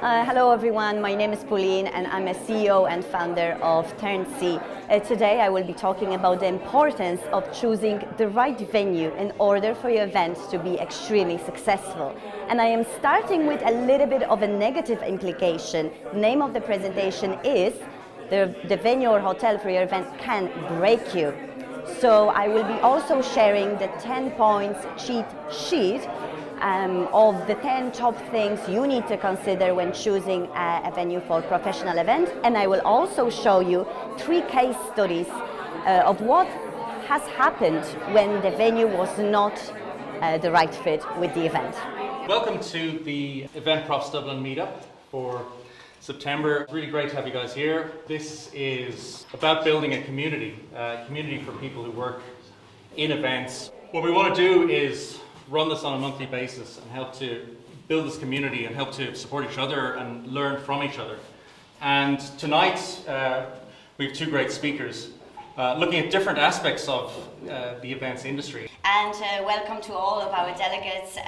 Hello everyone, my name is Pauline and I'm a CEO and founder of TurnedSee. Today I will be talking about the importance of choosing the right venue in order for your event to be extremely successful. And I am starting with a little bit of a negative implication. The name of the presentation is the venue or hotel for your event can break you. So I will be also sharing the 10 points cheat sheet of the 10 top things you need to consider when choosing a venue for a professional event. And I will also show you 3 case studies of what has happened when the venue was not the right fit with the event. Welcome to the Eventprofs Dublin Meetup for September. It's really great to have you guys here. This is about building a community for people who work in events. What we want to do is run this on a monthly basis and help to build this community and help to support each other and learn from each other. And tonight we have 2 great speakers looking at different aspects of the events industry. And welcome to all of our delegates,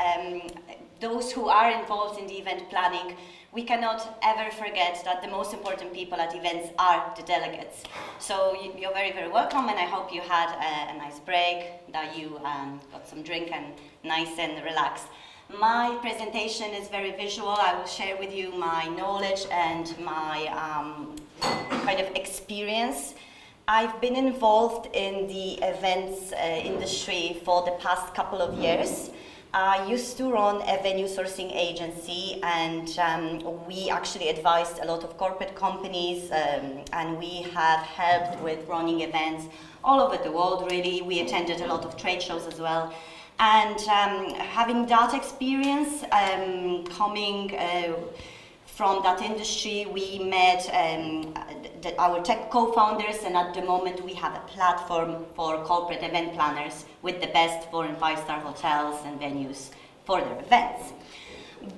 those who are involved in the event planning. We cannot ever forget that the most important people at events are the delegates. So you're very, very welcome, and I hope you had a nice break, that you got some drink and nice and relaxed. My presentation is very visual. I will share with you my knowledge and my kind of experience. I've been involved in the events industry for the past couple of years. I used to run a venue sourcing agency, and we actually advised a lot of corporate companies, and we have helped with running events all over the world, really. We attended a lot of trade shows as well. And having that experience, coming from that industry, we met our tech co-founders, and at the moment we have a platform for corporate event planners with the best 4- and 5-star hotels and venues for their events.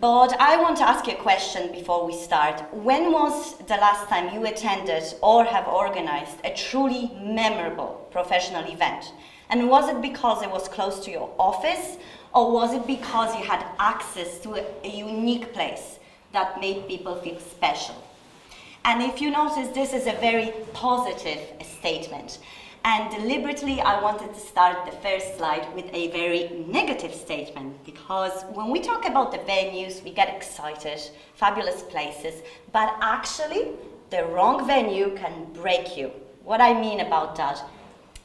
But I want to ask you a question before we start. When was the last time you attended or have organized a truly memorable professional event? And was it because it was close to your office, or was it because you had access to a unique place that made people feel special? And if you notice, this is a very positive statement. And deliberately, I wanted to start the first slide with a very negative statement, because when we talk about the venues, we get excited, fabulous places, but actually, the wrong venue can break you. What I mean about that?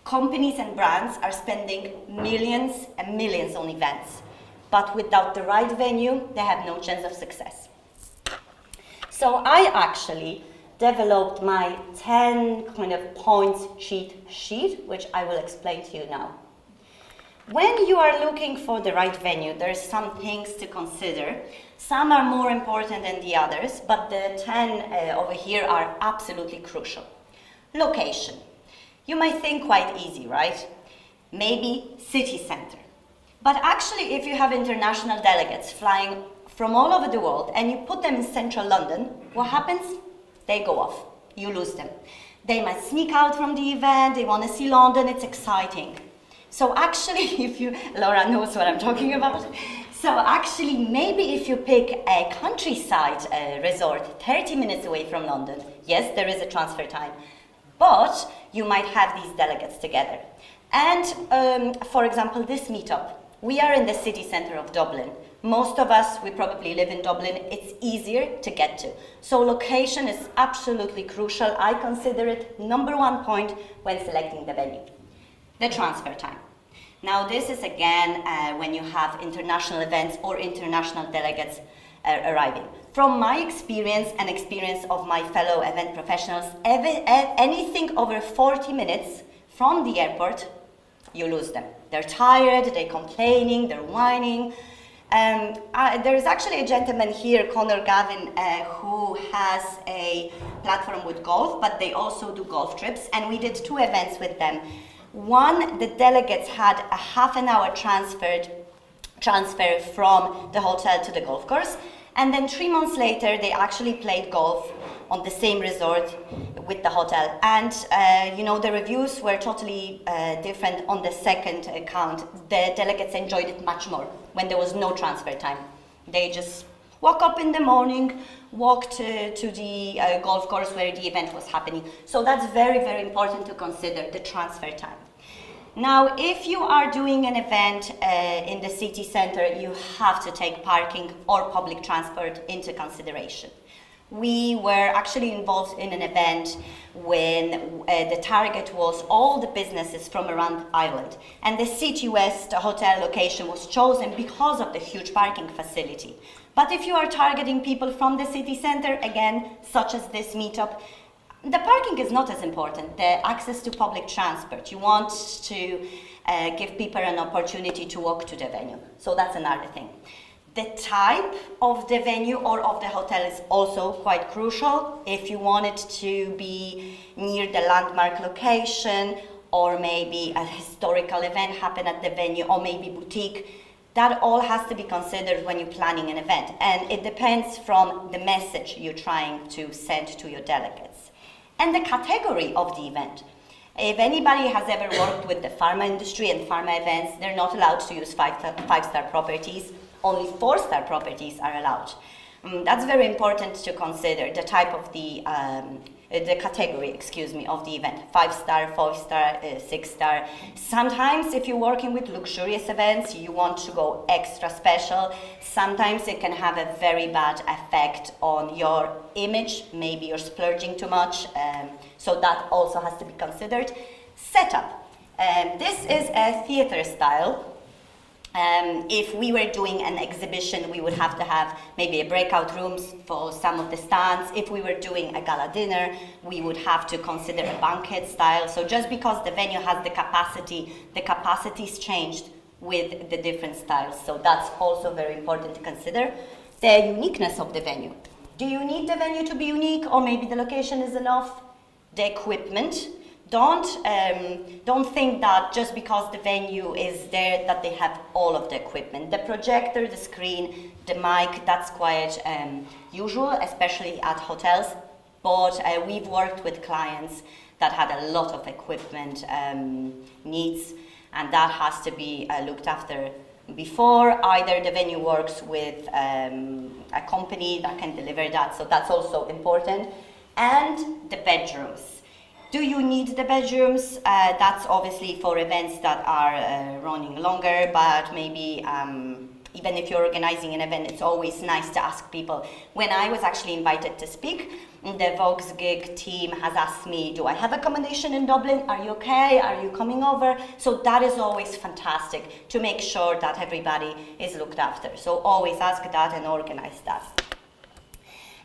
Companies and brands are spending millions and millions on events, but without the right venue, they have no chance of success. So I actually developed my 10 kind of points cheat sheet, which I will explain to you now. When you are looking for the right venue, there's some things to consider. Some are more important than the others, but the 10 over here are absolutely crucial. Location. You might think quite easy, right? Maybe city center. But actually, if you have international delegates flying from all over the world and you put them in central London, what happens? They go off. You lose them. They might sneak out from the event, they want to see London, it's exciting. So actually, if you, Laura knows what I'm talking about. So actually, maybe if you pick a countryside resort 30 minutes away from London, yes, there is a transfer time, but you might have these delegates together. And for example, this meetup, we are in the city center of Dublin. Most of us, we probably live in Dublin. It's easier to get to. So location is absolutely crucial. I consider it #1 point when selecting the venue. The transfer time. Now this is again when you have international events or international delegates arriving. From my experience and experience of my fellow event professionals, anything over 40 minutes from the airport, you lose them. They're tired, they're complaining, they're whining. There is actually a gentleman here, Conor Gavin, who has a platform with golf, but they also do golf trips, and we did 2 events with them. One, the delegates had a half-an-hour transfer from the hotel to the golf course, and then 3 months later, they actually played golf on the same resort with the hotel. And you know, the reviews were totally different on the second account. The delegates enjoyed it much more when there was no transfer time. They just woke up in the morning, walk to the golf course where the event was happening. So that's very, very important to consider, the transfer time. Now, if you are doing an event in the city center, you have to take parking or public transport into consideration. We were actually involved in an event when the target was all the businesses from around Ireland, and the City West hotel location was chosen because of the huge parking facility. But if you are targeting people from the city center, again, such as this meetup, the parking is not as important, the access to public transport. You want to give people an opportunity to walk to the venue. So that's another thing. The type of the venue or of the hotel is also quite crucial. If you want it to be near the landmark location, or maybe a historical event happen at the venue, or maybe boutique, that all has to be considered when you're planning an event. And it depends from the message you're trying to send to your delegates. And the category of the event. If anybody has ever worked with the pharma industry and pharma events, they're not allowed to use five-star properties. Only 4-star properties are allowed. That's very important to consider, the type of the category, of the event. 5-star, 4-star, 6-star. Sometimes if you're working with luxurious events, you want to go extra special. Sometimes it can have a very bad effect on your image. Maybe you're splurging too much. So that also has to be considered. Setup. This is a theater style. If we were doing an exhibition, we would have to have maybe a breakout rooms for some of the stands. If we were doing a gala dinner, we would have to consider a banquet style. So just because the venue has the capacity's changed with the different styles. So that's also very important to consider. The uniqueness of the venue. Do you need the venue to be unique, or maybe the location is enough? The equipment. Don't think that just because the venue is there that they have all of the equipment. The projector, the screen, the mic, that's quite usual, especially at hotels. But we've worked with clients that had a lot of equipment needs, and that has to be looked after before. Either the venue works with a company that can deliver that, so that's also important. And the bedrooms. Do you need the bedrooms? That's obviously for events that are running longer, but maybe even if you're organizing an event, it's always nice to ask people. When I was actually invited to speak, the Vox Gig team has asked me, do I have accommodation in Dublin? Are you okay? Are you coming over? So that is always fantastic to make sure that everybody is looked after. So always ask that and organize that.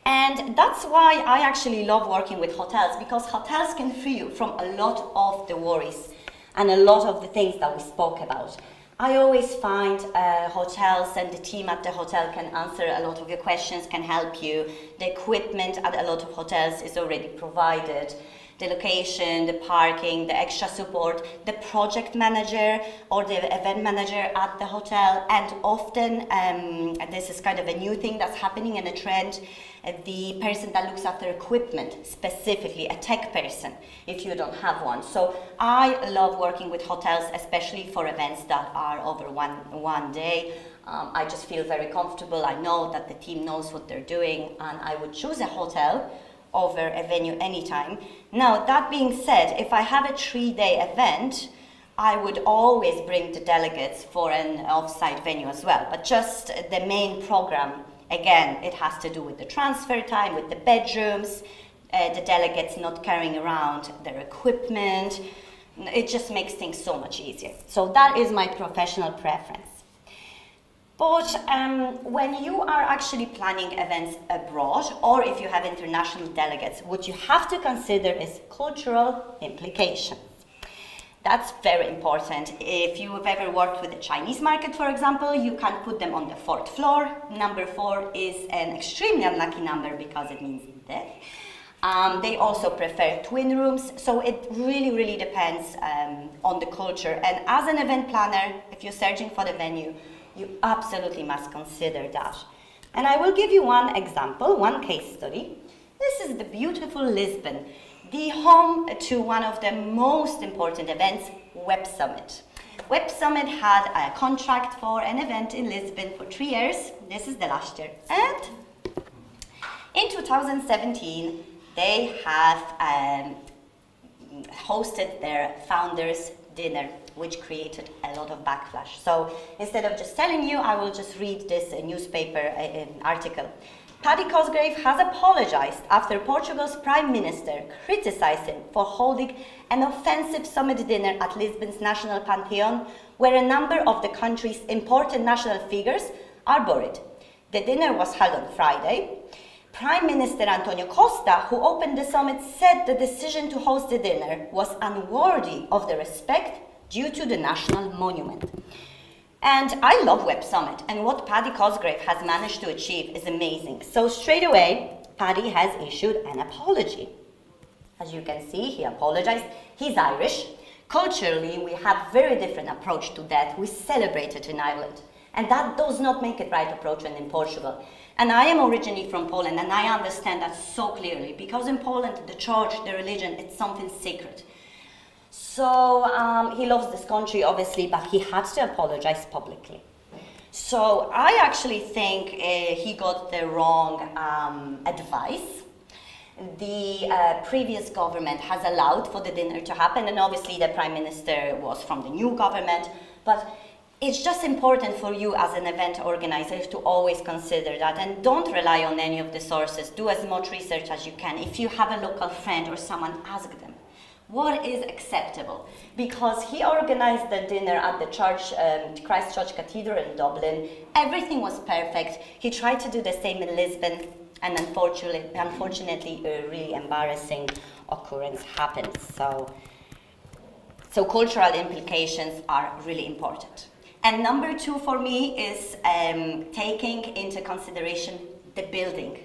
And that's why I actually love working with hotels, because hotels can free you from a lot of the worries and a lot of the things that we spoke about. I always find hotels and the team at the hotel can answer a lot of your questions, can help you. The equipment at a lot of hotels is already provided. The location, the parking, the extra support, the project manager or the event manager at the hotel, and often, and this is kind of a new thing that's happening and a trend, the person that looks after equipment, specifically a tech person, if you don't have one. So I love working with hotels, especially for events that are over one day. I just feel very comfortable. I know that the team knows what they're doing, and I would choose a hotel over a venue anytime. Now, that being said, if I have a 3-day event, I would always bring the delegates for an off-site venue as well. But just the main program, again, it has to do with the transfer time, with the bedrooms, the delegates not carrying around their equipment. It just makes things so much easier. So that is my professional preference. But when you are actually planning events abroad, or if you have international delegates, what you have to consider is cultural implications. That's very important. If you've ever worked with the Chinese market, for example, you can put them on the 4th floor. Number 4 is an extremely unlucky number because it means death. They also prefer twin rooms, so it really depends on the culture. And as an event planner, if you're searching for the venue, you absolutely must consider that. And I will give you one example, one case study. This is the beautiful Lisbon, the home to one of the most important events, Web Summit. Web Summit had a contract for an event in Lisbon for 3 years. This is the last year. And In 2017, they have hosted their founders dinner, which created a lot of backlash. So instead of just telling you, I will just read this newspaper article. Paddy Cosgrave has apologized after Portugal's Prime Minister criticized him for holding an offensive summit dinner at Lisbon's National Pantheon, where a number of the country's important national figures are buried. The dinner was held on Friday. Prime Minister Antonio Costa, who opened the summit, said the decision to host the dinner was unworthy of the respect due to the national monument. And I love Web Summit, and what Paddy Cosgrave has managed to achieve is amazing. So straight away, Paddy has issued an apology. As you can see, he apologized. He's Irish. Culturally, we have very different approach to death. We celebrate it in Ireland. And that does not make it right approach when in Portugal. And I am originally from Poland, and I understand that so clearly, because in Poland, the church, the religion, it's something sacred. So he loves this country, obviously, but he had to apologize publicly. So I actually think he got the wrong advice. The previous government has allowed for the dinner to happen, and obviously the Prime Minister was from the new government, but it's just important for you as an event organizer to always consider that, and don't rely on any of the sources. Do as much research as you can. If you have a local friend or someone, ask them. What is acceptable? Because he organized the dinner at the church, Christ Church Cathedral in Dublin. Everything was perfect. He tried to do the same in Lisbon, and unfortunately a really embarrassing occurrence happened. So cultural implications are really important. And number two for me is taking into consideration the building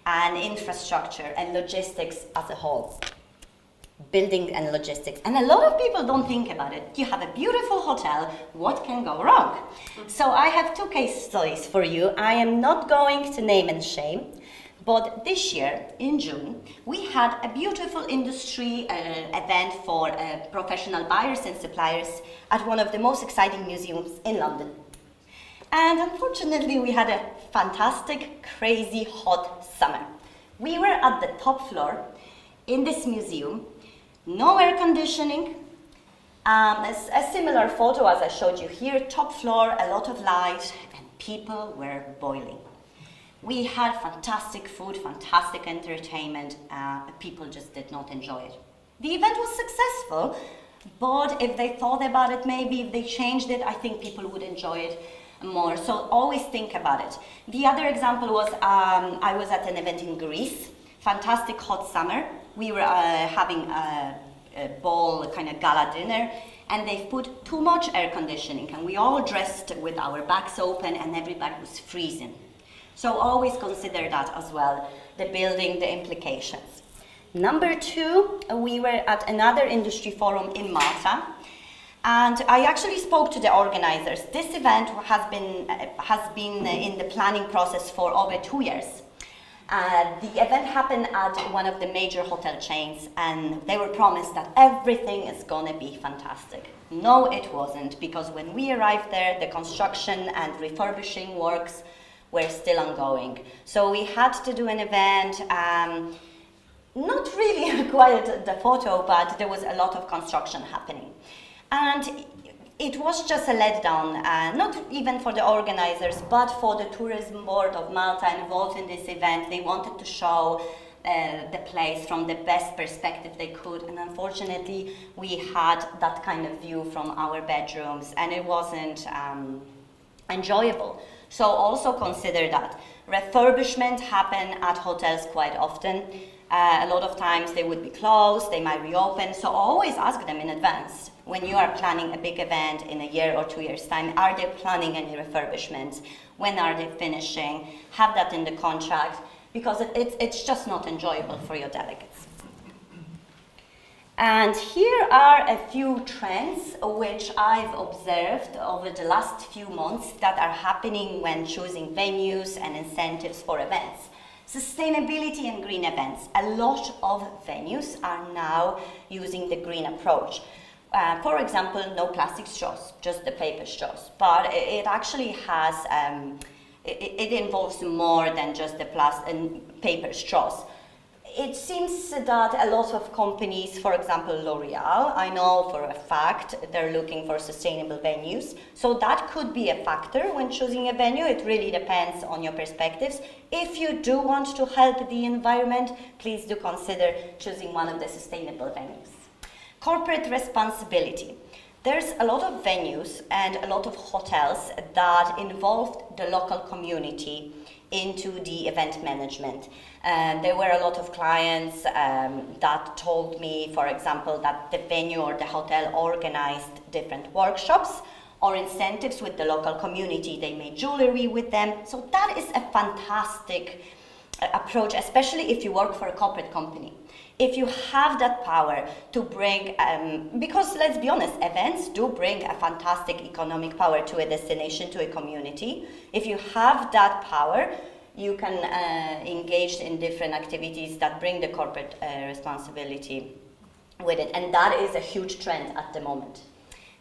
and infrastructure and logistics as a whole. Building and logistics. And a lot of people don't think about it. You have a beautiful hotel, what can go wrong? So I have two case studies for you. I am not going to name and shame, but this year, in June, we had a beautiful industry event for professional buyers and suppliers at one of the most exciting museums in London. And unfortunately, we had a fantastic, crazy, hot summer. We were at the top floor in this museum, no air conditioning, a similar photo as I showed you here, top floor, a lot of light, and people were boiling. We had fantastic food, fantastic entertainment, people just did not enjoy it. The event was successful, but if they thought about it, maybe if they changed it, I think people would enjoy it more. So always think about it. The other example was, I was at an event in Greece, fantastic hot summer. We were having a ball, kind of gala dinner, and they put too much air conditioning, and we all dressed with our backs open, and everybody was freezing. So always consider that as well, the building, the implications. Number two, we were at another industry forum in Malta, and I actually spoke to the organizers. This event has been in the planning process for over 2 years. The event happened at one of the major hotel chains, and they were promised that everything is gonna be fantastic. No, it wasn't, because when we arrived there, the construction and refurbishing works were still ongoing. So we had to do an event, not really quite the photo, but there was a lot of construction happening. And it was just a letdown, not even for the organizers, but for the tourism board of Malta involved in this event. They wanted to show the place from the best perspective they could, and unfortunately we had that kind of view from our bedrooms, and it wasn't enjoyable. So also consider that. Refurbishment happen at hotels quite often. A lot of times they would be closed, they might reopen, so always ask them in advance. When you are planning a big event in a year or 2 years' time, are they planning any refurbishments? When are they finishing? Have that in the contract, because it's just not enjoyable for your delegates. And here are a few trends which I've observed over the last few months that are happening when choosing venues and incentives for events. Sustainability and green events. A lot of venues are now using the green approach. For example, no plastic straws, just the paper straws. But it actually has it involves more than just the plastic and paper straws. It seems that a lot of companies, for example L'Oreal, I know for a fact they're looking for sustainable venues. So that could be a factor when choosing a venue. It really depends on your perspectives. If you do want to help the environment, please do consider choosing one of the sustainable venues. Corporate responsibility. There's a lot of venues and a lot of hotels that involved the local community into the event management. There were a lot of clients that told me, for example, that the venue or the hotel organized different workshops or incentives with the local community. They made jewelry with them. So that is a fantastic approach, especially if you work for a corporate company. If you have that power to bring, because let's be honest, events do bring a fantastic economic power to a destination, to a community. If you have that power, you can engage in different activities that bring the corporate responsibility with it. And that is a huge trend at the moment.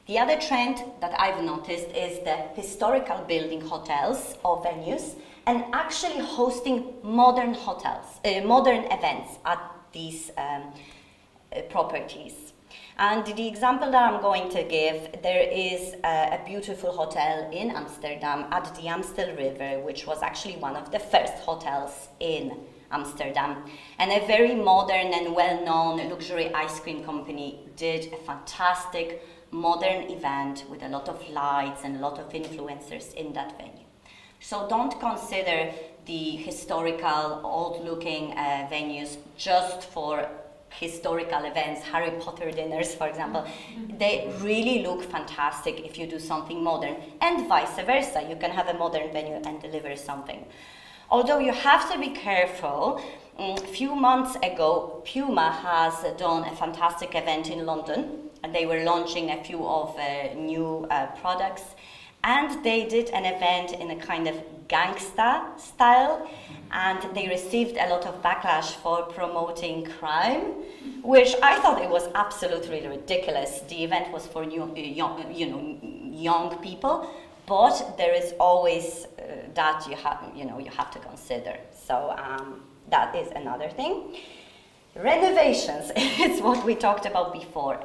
The other trend that I've noticed is the historical building hotels or venues and actually hosting modern hotels, modern events at these properties. And the example that I'm going to give, there is a beautiful hotel in Amsterdam at the Amstel River, which was actually one of the first hotels in Amsterdam. And a very modern and well-known luxury ice cream company did a fantastic modern event with a lot of lights and a lot of influencers in that venue. So don't consider the historical, old-looking venues just for historical events, Harry Potter dinners, for example. They really look fantastic if you do something modern, and vice versa. You can have a modern venue and deliver something. Although you have to be careful, a few months ago, Puma has done a fantastic event in London, and they were launching a few of new products. And they did an event in a kind of gangsta style, and they received a lot of backlash for promoting crime, which I thought it was absolutely ridiculous. The event was for young people, but there is always that you have to consider. So that is another thing. Renovations is what we talked about before.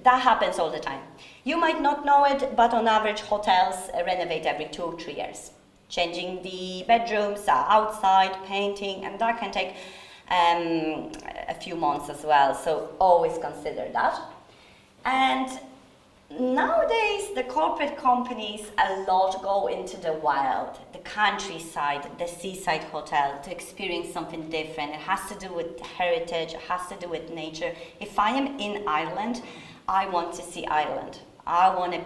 That happens all the time. You might not know it, but on average, hotels renovate every 2-3 years. Changing the bedrooms outside, painting, and that can take a few months as well. So always consider that. And nowadays, the corporate companies a lot go into the wild, the countryside, the seaside hotel to experience something different. It has to do with heritage, it has to do with nature. If I am in Ireland, I want to see Ireland. I want to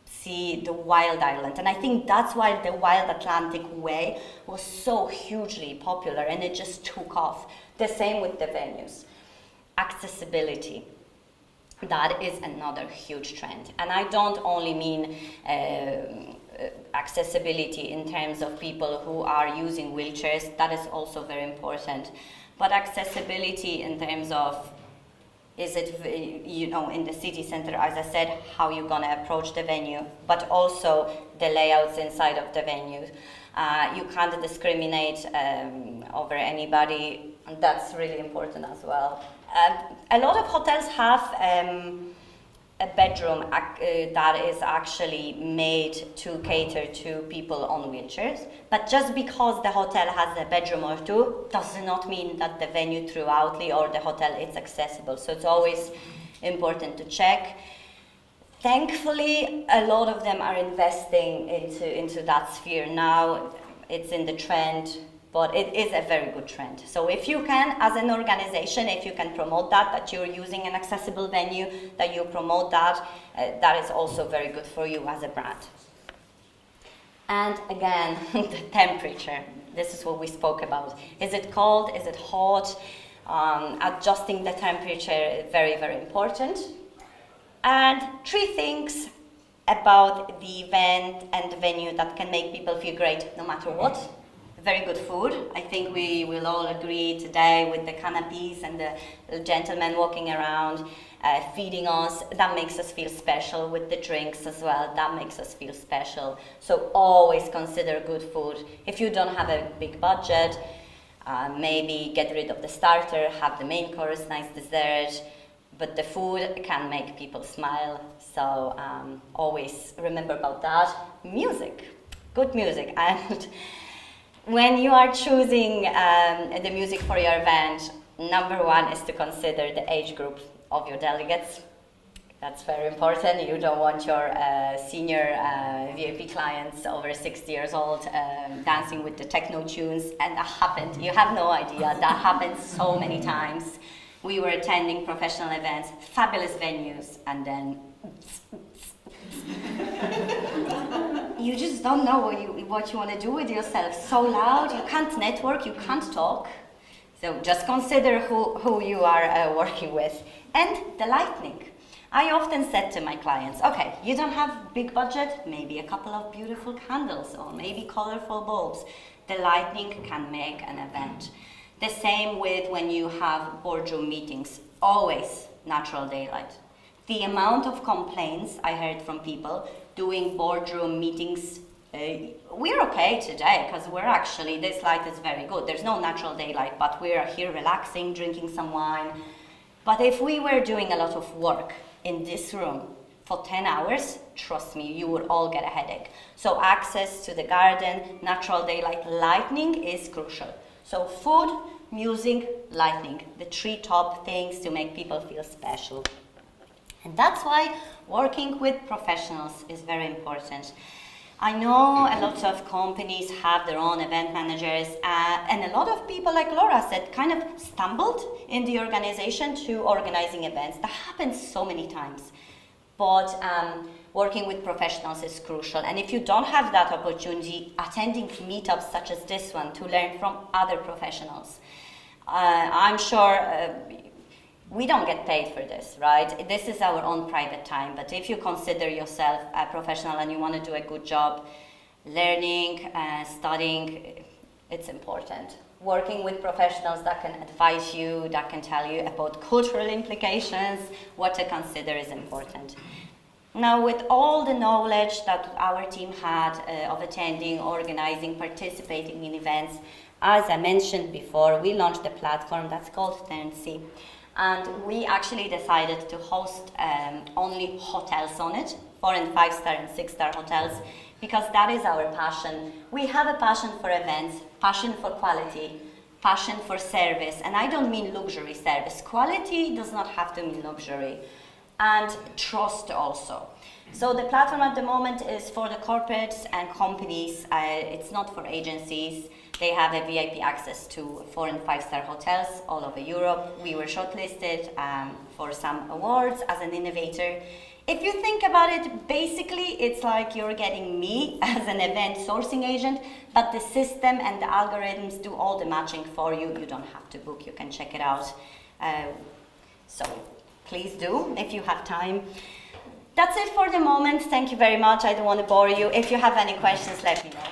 see the wild Ireland. And I think that's why the Wild Atlantic Way was so hugely popular and it just took off. The same with the venues. Accessibility. That is another huge trend. And I don't only mean accessibility in terms of people who are using wheelchairs. That is also very important. But accessibility in terms of, is it, in the city center, as I said, how you're going to approach the venue, but also the layouts inside of the venue. You can't discriminate over anybody, and that's really important as well. A lot of hotels have a bedroom that is actually made to cater to people on wheelchairs. But just because the hotel has a bedroom or two does not mean that the venue throughoutly or the hotel is accessible. So it's always important to check. Thankfully, a lot of them are investing into that sphere now. It's in the trend, but it is a very good trend. So if you can, as an organization, if you can promote that you're using an accessible venue, that you promote that, that is also very good for you as a brand. And again, the temperature. This is what we spoke about. Is it cold? Is it hot? Adjusting the temperature is very, very important. And 3 things about the event and the venue that can make people feel great no matter what. very good food. I think we will all agree today with the canopies and the gentlemen walking around feeding us. That makes us feel special. With the drinks as well, that makes us feel special. So always consider good food. If you don't have a big budget, maybe get rid of the starter, have the main course, nice dessert. But the food can make people smile. So always remember about that. Music, good music. And when you are choosing the music for your event, number one is to consider the age group of your delegates. That's very important. You don't want your senior VIP clients over 60 years old dancing with the techno tunes. And that happened. You have no idea. That happened so many times. We were attending professional events, fabulous venues, and then you just don't know what you want to do with yourself. So loud, you can't network, you can't talk. So just consider who you are working with. And the lighting. I often said to my clients, okay, you don't have big budget, maybe a couple of beautiful candles or maybe colorful bulbs. The lighting can make an event. The same with when you have boardroom meetings, always natural daylight. The amount of complaints I heard from people doing boardroom meetings, we're okay today because this light is very good. There's no natural daylight, but we're here relaxing, drinking some wine. But if we were doing a lot of work in this room for 10 hours, trust me, you would all get a headache. So access to the garden, natural daylight, lighting is crucial. So food, music, lighting, the three top things to make people feel special. And that's why working with professionals is very important. I know a lot of companies have their own event managers, and a lot of people, like Laura said, kind of stumbled in the organization to organizing events. That happens so many times. But working with professionals is crucial. And if you don't have that opportunity, attending meetups such as this one to learn from other professionals. I'm sure we don't get paid for this, right? This is our own private time. But if you consider yourself a professional and you want to do a good job, learning, studying, it's important. Working with professionals that can advise you, that can tell you about cultural implications, what to consider is important. Now, with all the knowledge that our team had of attending, organizing, participating in events, as I mentioned before, we launched a platform that's called TurnedSee. And we actually decided to host only hotels on it, 4- and 5-star and 6-star hotels, because that is our passion. We have a passion for events, passion for quality, passion for service, and I don't mean luxury service. Quality does not have to mean luxury, and trust also. So the platform at the moment is for the corporates and companies. It's not for agencies. They have a VIP access to 4- and 5-star hotels all over Europe. We were shortlisted for some awards as an innovator. If you think about it, basically it's like you're getting me as an event sourcing agent, but the system and the algorithms do all the matching for you. You don't have to book, you can check it out. So please do if you have time. That's it for the moment. Thank you very much. I don't want to bore you. If you have any questions, let me know.